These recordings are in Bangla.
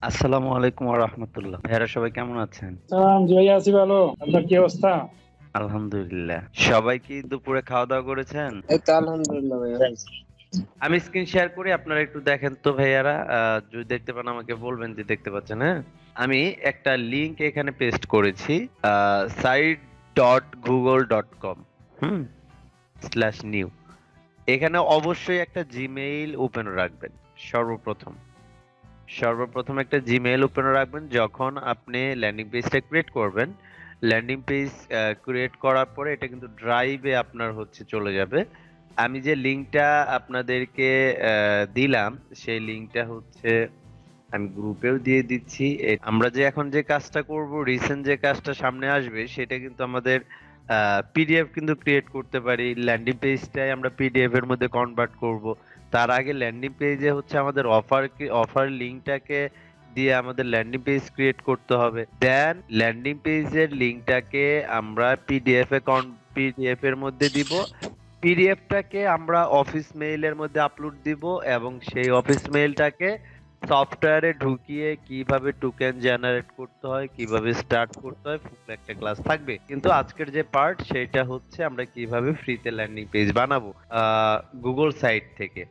আসসালামু আলাইকুম ওয়া রাহমাতুল্লাহ। ভাইয়ারা সবাই কেমন আছেন? জি ভাইয়া আছি ভালো। আপনার কি অবস্থা? আলহামদুলিল্লাহ। সবাই কি দুপুরে খাওয়া-দাওয়া করেছেন? এই তো আলহামদুলিল্লাহ ভাইয়া। আমি স্ক্রিন শেয়ার করি, আপনারা একটু দেখেন তো ভাইয়ারা। যদি দেখতে পান আমাকে বলবেন যে দেখতে পাচ্ছেন, হ্যাঁ? আমি একটা লিংক এখানে পেস্ট করেছি। site.google.com হুম /new। এখানে অবশ্যই একটা জিমেইল ওপেন রাখবেন। সর্বপ্রথম সর্বপ্রথম একটা জিমেইল ওপেন রাখবেন যখন আপনি ল্যান্ডিং পেজটা ক্রিয়েট করবেন। ল্যান্ডিং পেজ ক্রিয়েট করার পরে এটা কিন্তু ড্রাইভে আপনার হচ্ছে চলে যাবে। আমি যে লিংকটা আপনাদেরকে দিলাম, সেই লিংকটা হচ্ছে আমি গ্রুপেও দিয়ে দিচ্ছি। আমরা যে এখন যে কাজটা করব, রিসেন্ট যে কাজটা সামনে আসবে, সেটা কিন্তু আমাদের পিডিএফ কিন্তু ক্রিয়েট করতে পারি। ল্যান্ডিং পেজটাই আমরা পিডিএফ এর মধ্যে কনভার্ট করব। তার আগে ল্যান্ডিং পেজে হচ্ছে আমাদের অফার লিংকটাকে দিয়ে আমাদের ল্যান্ডিং পেজ ক্রিয়েট করতে হবে। দেন ল্যান্ডিং পেজের লিংকটাকে আমরা পিডিএফ এর মধ্যে দিব। পিডিএফটাকে আমরা অফিস মেইলের মধ্যে আপলোড দিব এবং সেই অফিস মেইলটাকে সফটওয়্যারে ঢুকিয়ে কিভাবে টোকেন জেনারেট করতে হয়, কিভাবে স্টার্ট করতে হয়, ফুল একটা ক্লাস থাকবে। কিন্তু আজকের যে পার্ট সেটা হচ্ছে আমরা কিভাবে ফ্রিতে ল্যান্ডিং পেজ বানাবো গুগল সাইট থেকে।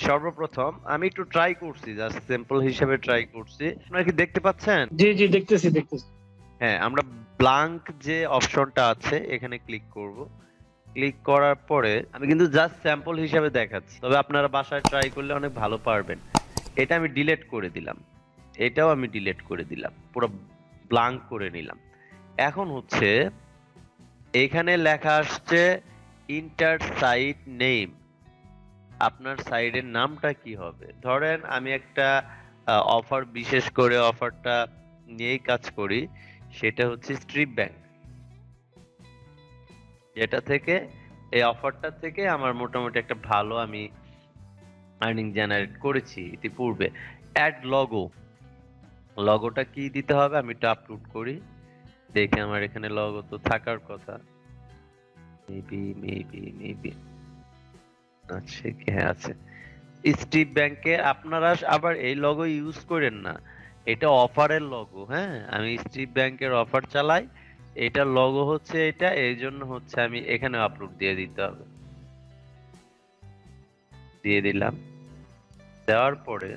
সর্বপ্রথম আমি একটু ট্রাই করছি, জাস্ট স্যাম্পল হিসেবে ট্রাই করছি। আপনারা কি দেখতে পাচ্ছেন? জি জি দেখতেছি। হ্যাঁ, আমরা ব্ল্যাঙ্ক যে অপশনটা আছে এখানে ক্লিক করব। ক্লিক করার পরে আমি কিন্তু জাস্ট স্যাম্পল হিসাবে দেখাচ্ছি, তবে আপনারা বাসায় ট্রাই করলে অনেক ভালো পারবেন। এটা আমি ডিলিট করে দিলাম, এটাও আমি ডিলিট করে দিলাম, পুরো ব্ল্যাঙ্ক করে নিলাম। এখন হচ্ছে এখানে লেখা আসছে ইন্টার সাইট নেম। আপনার সাইটের নামটা কি হবে? ধরেন আমি একটা অফার, বিশেষ করে অফারটা নিয়েই কাজ করি, সেটা হচ্ছে স্ট্রিপ ব্যাংক। যেটা থেকে এই অফারটা থেকে আমার মোটামুটি একটা ভালো আমি আর্নিং জেনারেট করেছি ইতিপূর্বে। অ্যাড লগোটা কি দিতে হবে আমি এটা আপলোড করি, দেখে আমার এখানে লগো তো থাকার কথা। মেবি আছে কি? হ্যাঁ আছে। স্ট্রিপ ব্যাংকে আপনারা আবার এই লগো ইউজ করেন না, এটা অফারের লগো। হ্যাঁ, আমি স্ট্রিপ ব্যাংকের অফার চালাই, এটার লগো হচ্ছে এটা, এই জন্য হচ্ছে আমি এখানে আপলোড দিয়ে দিতে হবে। দিয়ে দিলাম। দেওয়ার পরে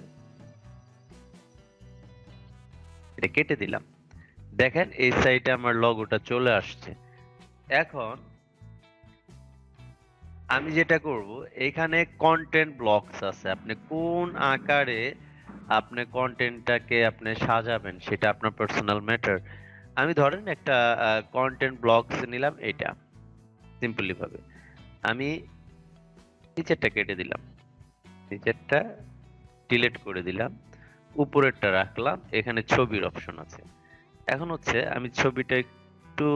এটা কেটে দিলাম। দেখেন এই সাইডে আমার লগোটা চলে আসছে। এখন আমি যেটা করব, এখানে কন্টেন্ট ব্লকস আছে, আপনি কোন আকারে আপনি কন্টেন্টটাকে আপনি সাজাবেন সেটা আপনার পার্সোনাল ম্যাটার। আমি ধরেন একটা কন্টেন্ট ব্লকস নিলাম, এটা সিম্পলি ভাবে আমি নিচেরটা কেটে দিলাম, নিচেরটা ডিলিট করে দিলাম, উপরেরটা রাখলাম। এখানে ছবির অপশন আছে। এখন হচ্ছে আমি ছবিটা একটু,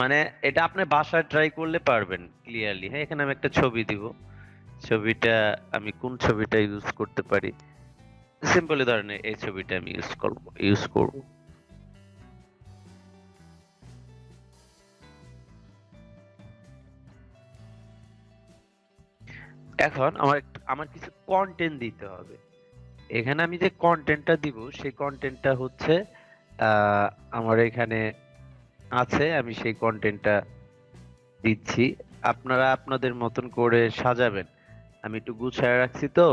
মানে এটা আপনি বাসায় ট্রাই করলে পারবেন ক্লিয়ারলি। হ্যাঁ, এখানে আমি একটা ছবি দিব। ছবিটা আমি কোন ছবিটা ইউজ করতে পারি? সিম্পলি ধরেন এই ছবিটা আমি ইউজ করব। এখন আমার কিছু কন্টেন্ট দিতে হবে। এখানে আমি যে কন্টেন্টটা দিব সেই কন্টেন্টটা হচ্ছে আহ, আমার এখানে আছে, আমি সেই কন্টেন্টটা দিচ্ছি। আপনারা আপনাদের মতন করে সাজাবেন। আমি একটু গুছায় রাখছি তো,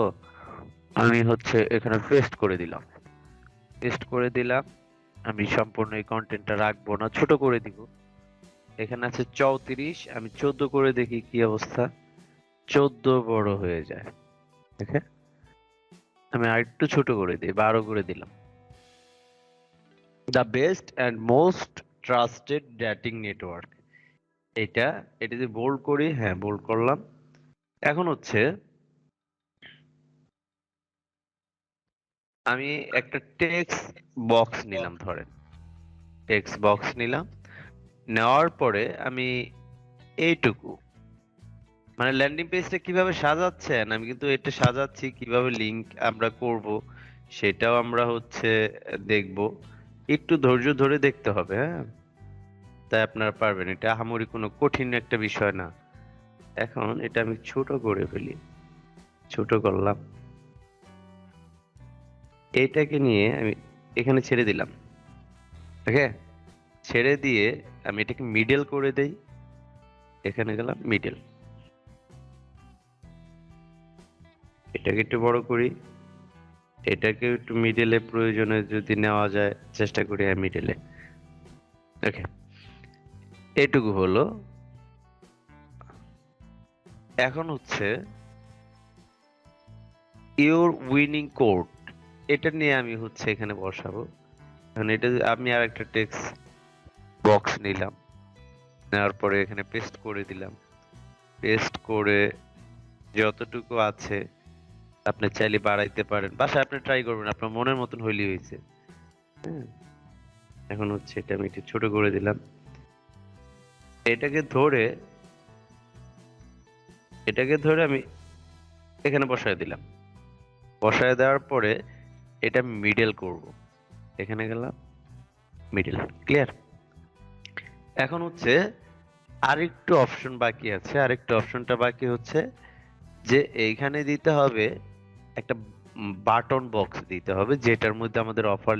আমি হচ্ছে এখানে পেস্ট করে দিলাম। আমি সম্পূর্ণ এই কন্টেন্টটা রাখবো না, ছোট করে দিব। এখানে আছে 34, আমি 14 করে দেখি কি অবস্থা। 14 বড় হয়ে যায়, দেখে আমি আরেকটু ছোট করে দিই, 12 করে দিলাম। The best and most trusted dating network. এটা এটা যদি বোল্ড করি, হ্যাঁ বোল্ড করলাম। এখন হচ্ছে আমি একটা টেক্সট বক্স নিলাম, ধরেন টেক্সট বক্স নিলাম। নেওয়ার পরে আমি এইটুকু, মানে ল্যান্ডিং পেজটা কিভাবে সাজাচ্ছেন, আমি কিন্তু এটা সাজাচ্ছি, কিভাবে লিংক আমরা করব সেটাও আমরা হচ্ছে দেখব। একটু ধৈর্য ধরে দেখতে হবে, হ্যাঁ, তাই আপনারা পারবেন। এটা আহামরি কোনো কঠিন একটা বিষয় না। এখন এটা আমি ছোট করে ফেলি, ছোট করলাম। এইটাকে নিয়ে আমি এখানে ছেড়ে দিলাম। ওকে, ছেড়ে দিয়ে আমি এটাকে মিডল করে দেই। এখানে গেলাম মিডল, এটাকে একটু বড় করি, এটাকে একটু মিডলে প্রয়োজনে যদি নেওয়া যায় চেষ্টা করি মিডলে। ওকে, এটুকু হলো। এখন হচ্ছে ইউর উইনিং কোড, এটা নিয়ে আমি হচ্ছে এখানে বসাবো। এখন এটা আমি আর একটা টেক্সট বক্স নিলাম, নেওয়ার পরে এখানে পেস্ট করে দিলাম। পেস্ট করে যতটুকু আছে আপনি চাইলে বাড়াইতে পারেন, বাসায় আপনি ট্রাই করবেন, আপনার মনের মতন হইলেই হয়েছে। হ্যাঁ, এখন হচ্ছে এটা আমি একটু ছোট করে দিলাম। এটাকে ধরে আমি এখানে বসায় দিলাম। বসায় দেওয়ার পরে এটা মিডল করব। এখানে গেলাম মিডল, ক্লিয়ার। এখন হচ্ছে আরেকটু অপশন বাকি আছে, আরেকটু অপশনটা বাকি হচ্ছে যে এইখানে দিতে হবে একটা বাটন বক্স দিতে হবে, যেটার মধ্যে আমাদের অফার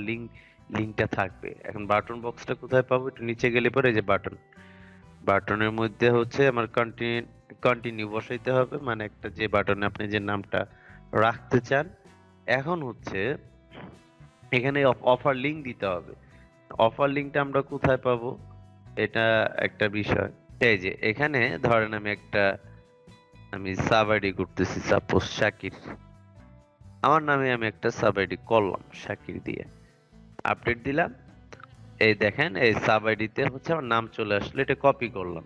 লিঙ্কটা থাকবে। এখন বাটন বক্সটা কোথায় পাবো? একটু নিচে গেলে পরে এই যে বাটন, বাটনের মধ্যে হচ্ছে আমার কন্টিনিউ বসাইতে হবে, মানে একটা যে বাটনে আপনি যে নামটা রাখতে চান। এখন হচ্ছে এখানে অফার লিঙ্ক দিতে হবে। অফার লিঙ্কটা আমরা কোথায় পাবো? এটা একটা বিষয়। এই যে এখানে ধরেন আমি সাব আইডি করতেছি, সাপোজ শাকির, আমার নামে আমি একটা সাব আইডি করলাম শাকির দিয়ে, আপডেট দিলাম। এই দেখেন এই সাব আইডিতে হচ্ছে আমার নাম চলে আসলো, এটা কপি করলাম।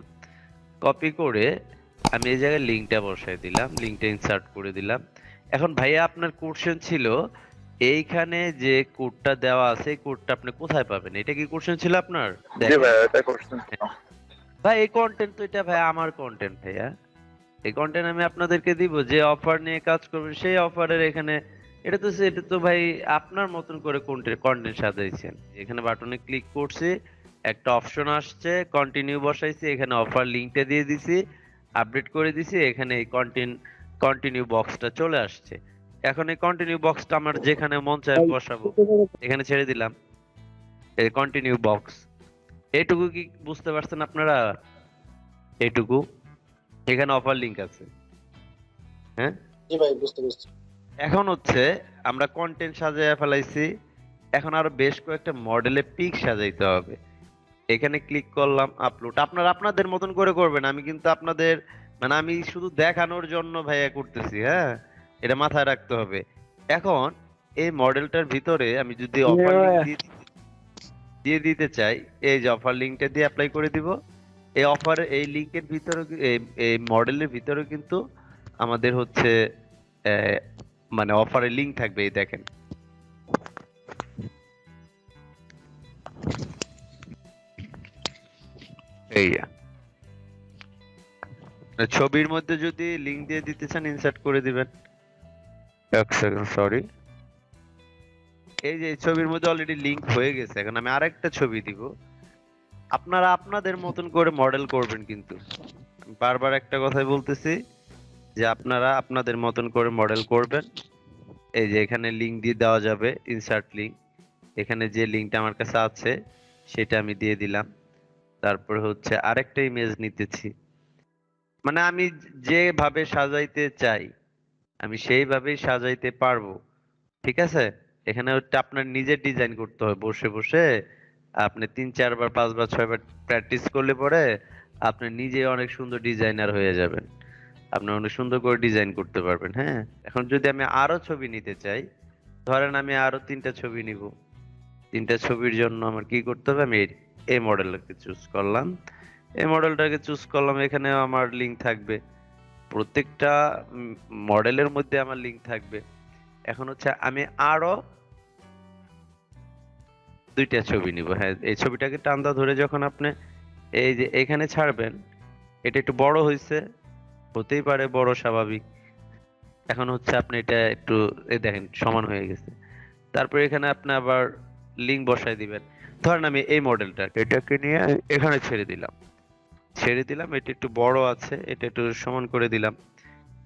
কপি করে আমি এই জায়গায় লিঙ্কটা বসাই দিলাম, লিঙ্কটা ইনসার্ট করে দিলাম। এখন ভাইয়া আপনার কোশ্চেন ছিল এইখানে যে কোডটা দেওয়া আছে এই কোডটা আপনি কোথায় পাবেন, এটা কি কোশ্চেন ছিল আপনার? জি দেখেন ভাই, এটা কোশ্চেন ছিল। ভাই, এই কন্টেন্ট তো এটা ভাই আমার কন্টেন্ট ভাইয়া। এই কন্টেন্ট আমি আপনাদেরকে দিব, যে অফার নিয়ে কাজ করবেন সেই অফারের এখানে এটা তো ভাই আপনার মতন করে কন্টেন্ট সাজাইছেন। এখানে বাটনে ক্লিক করছি, একটা অপশন আসছে, কন্টিনিউ বসাইছি, এখানে অফার লিংকটা দিয়ে দিছি, আপডেট করে দিছি, এখানে এই কন্টিনিউ বক্সটা চলে আসছে। এখন এই কন্টিনিউ বক্সটা আমার যেখানে মন চায় আমি বসাবো, এখানে ছেড়ে দিলাম এই কন্টিনিউ বক্স। এইটুকু কি বুঝতে পারছেন আপনারা? এইটুকু, এখানে অফার লিংক আছে। হ্যাঁ, জি ভাই, বুঝতে পারছি। এখন হচ্ছে আমরা কন্টেন্ট সাজাইয়া ফেলাইছি, এখন আরো বেশ কয়েকটা মডেলে পিক সাজাইতে হবে। এখানে ক্লিক করলাম আপলোড, আপনারা আপনাদের মতন করে করবেন, আমি কিন্তু আপনাদের মানে আমি শুধু দেখানোর জন্য ভাইয়া করতেছি। হ্যাঁ, এটা মাথায় রাখতে হবে। এখন এই মডেলটার ভিতরে আমি যদি অফার লিংক দিয়ে দিতে চাই, এই যে অফার লিংকটা দিয়ে অ্যাপ্লাই করে দিব। এই অফার এই লিংকের ভিতরে এই মডেলের ভিতরে কিন্তু আমাদের হচ্ছে আহ, মানে অফারের লিংক থাকবে। এই দেখেন, এই ছবির মধ্যে যদি লিংক দিয়ে দিতে চান ইনসার্ট করে দিবেন। এক সেকেন্ড, সরি। এই যে এই ছবির মধ্যে অলরেডি লিংক হয়ে গেছে, এখন আমি আরেকটা ছবি দিব। আপনারা আপনাদের মতন করে মডেল করবেন, কিন্তু আমি বারবার একটা কথাই বলতেছি যে আপনারা আপনাদের মতন করে মডেল করবেন। এই যে এখানে লিংক দিয়ে দেওয়া যাবে, ইনসার্ট লিংক। এখানে যে লিংকটা আমার কাছে আছে সেটা আমি দিয়ে দিলাম। তারপরে হচ্ছে আরেকটা ইমেজ নিতেছি, মানে আমি যেভাবে সাজাইতে চাই আমি সেইভাবেই সাজাইতে পারবো। ঠিক আছে, এখানে হচ্ছে আপনার নিজের ডিজাইন করতে হবে বসে বসে। আপনি 3 4 বার 5 বার 6 বার প্র্যাকটিস করলে পরে আপনি নিজে অনেক সুন্দর ডিজাইনার হয়ে যাবেন, আপনি অনেক সুন্দর করে ডিজাইন করতে পারবেন। হ্যাঁ, এখন যদি আমি আরো ছবি নিতে চাই, ধরেন আমি আরো 3টা ছবি নিব। 3টা ছবির জন্য আমার কি করতে হবে? আমি এই মডেলটাকে চুজ করলাম, এই মডেলটাকে চুজ করলাম, এখানে আমার লিংক থাকবে, প্রত্যেকটা মডেলের মধ্যে আমার লিংক থাকবে। এখন হচ্ছে আমি আরো 2টা ছবি নিব। হ্যাঁ, এই ছবিটাকে টান্দা ধরে যখন আপনি এই যে এখানে ছাড়বেন, এটা একটু বড় হয়েছে, হতেই পারে বড়, স্বাভাবিক। এখন হচ্ছে আপনি এটা একটু এই দেখেন সমান হয়ে গেছে। তারপর এখানে আপনি আবার লিংক বসাই দিবেন। ধরেন আমি এই মডেলটা এটাকে নিয়ে এখানে ছেড়ে দিলাম, এটা একটু বড় আছে, এটা একটু সমান করে দিলাম,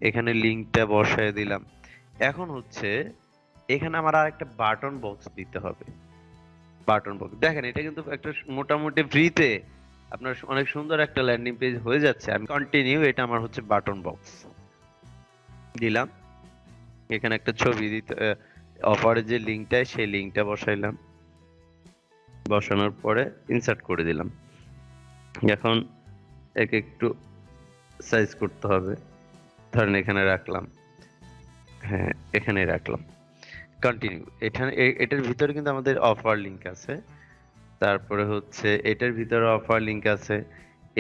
এখানে লিংকটা বসায় দিলাম। এখন হচ্ছে এখানে আমার আর একটা বাটন বক্স দিতে হবে। বাটন বক্স দেখেন, এটা কিন্তু একটা মোটামুটি ফ্রিতে আপনার অনেক সুন্দর একটা ল্যান্ডিং পেজ হয়ে যাচ্ছে। আমি কন্টিনিউ, এটা আমার হচ্ছে বাটন বক্স দিলাম। এখানে একটা ছবি দিতে, অফারের যে লিঙ্কটা সেই লিঙ্কটা বসাইলাম, বসানোর পরে ইনসার্ট করে দিলাম। এখন একে একটু সাইজ করতে হবে, ধরেন এখানে রাখলাম, হ্যাঁ এখানে রাখলাম, কন্টিনিউ। এখানে এটার ভিতরে কিন্তু আমাদের অফার লিংক আছে, তারপরে হচ্ছে এটার ভিতরে অফার লিংক আছে,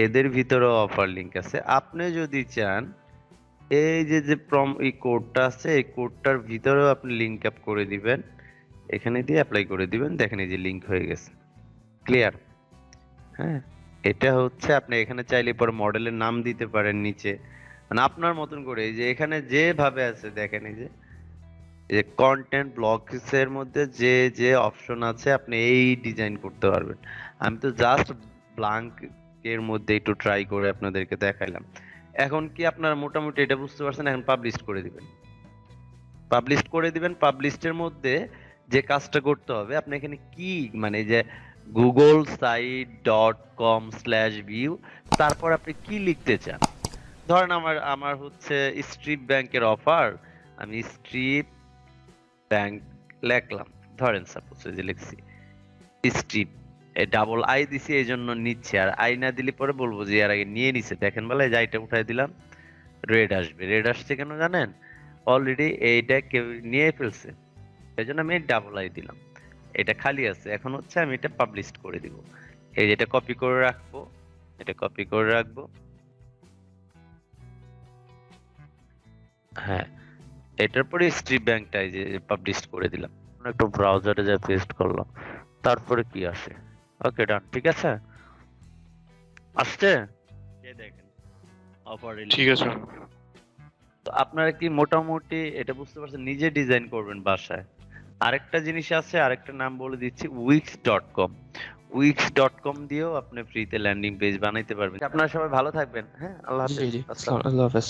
এদের ভিতরেও অফার লিংক আছে। আপনি যদি চান এই যে যে এই কোডটা আছে, এই কোডটার ভিতরেও আপনি লিংক আপ করে দিবেন, এখানে দিয়ে অ্যাপ্লাই করে দিবেন, দেখেন এই যে লিংক হয়ে গেছে। ক্লিয়ার? হ্যাঁ, এটা হচ্ছে আপনি এখানে চাইলে পরে মডেলের নাম দিতে পারেন নিচে, মানে আপনার মতন করে। এই যে এখানে যেভাবে আছে দেখেন, এই যে কন্টেন্ট ব্লকস এর মধ্যে যে যে অপশন আছে আপনি এই ডিজাইন করতে পারবেন। আমি তো জাস্ট ব্ল্যাঙ্ক এর মধ্যে একটু ট্রাই করে আপনাদেরকে দেখাইলাম। এখন কি আপনারা মোটামুটি এটা বুঝতে পারছেন? এখন পাবলিশ করে দিবেন, পাবলিশ করে দিবেন। পাবলিশের মধ্যে যে কাজটা করতে হবে, আপনি এখানে কি মানে যে googlesite.com/view, তারপর আপনি কি লিখতে চান। ধরেন আমার হচ্ছে স্ট্রিট ব্যাংকের অফার, আমি স্ট্রিট ব্যাংক লেখলাম, ধরেন সাপোজ এই যে লিখছি স্ট্রিট, ডাবল আই দিছি এই জন্য নিচ্ছে, আর আই না দিলে পরে বলবো যে এর আগে নিয়ে নিছে। দেখেন বলে যে আইটা উঠাই দিলাম, রেড আসবে। রেড আসছে কেন জানেন? অলরেডি এইটা কেউ নিয়ে ফেলছে, এই জন্য আমি ডাবল আই দিলাম। এটা খালি আছে, এখন হচ্ছে আমি এটা পাবলিশ করে দিব। এই যেটা কপি করে রাখবো, এটা কপি করে রাখবো, হ্যাঁ এটার পরে স্ট্রিট ব্যাংকটা এই যে পাবলিশ করে দিলাম। একটু ব্রাউজারে যা পেস্ট করলাম, তারপরে কি আসে। ওকে ডান, ঠিক আছে, আসছে। এই দেখেন অফার ঠিক আছে। তো আপনারা কি মোটামুটি এটা বুঝতে পারছেন? নিজে ডিজাইন করবেন বাসায়। আরেকটা জিনিস আছে, আরেকটা নাম বলে দিচ্ছি, wix.com। wix.com দিয়েও আপনি ফ্রিতে ল্যান্ডিং পেজ বানাইতে পারবেন। আপনারা সবাই ভালো থাকবেন, হ্যাঁ, আল্লাহ জি হাফেজ, জি, আসসালাম। আল্লাহ হাফেজ।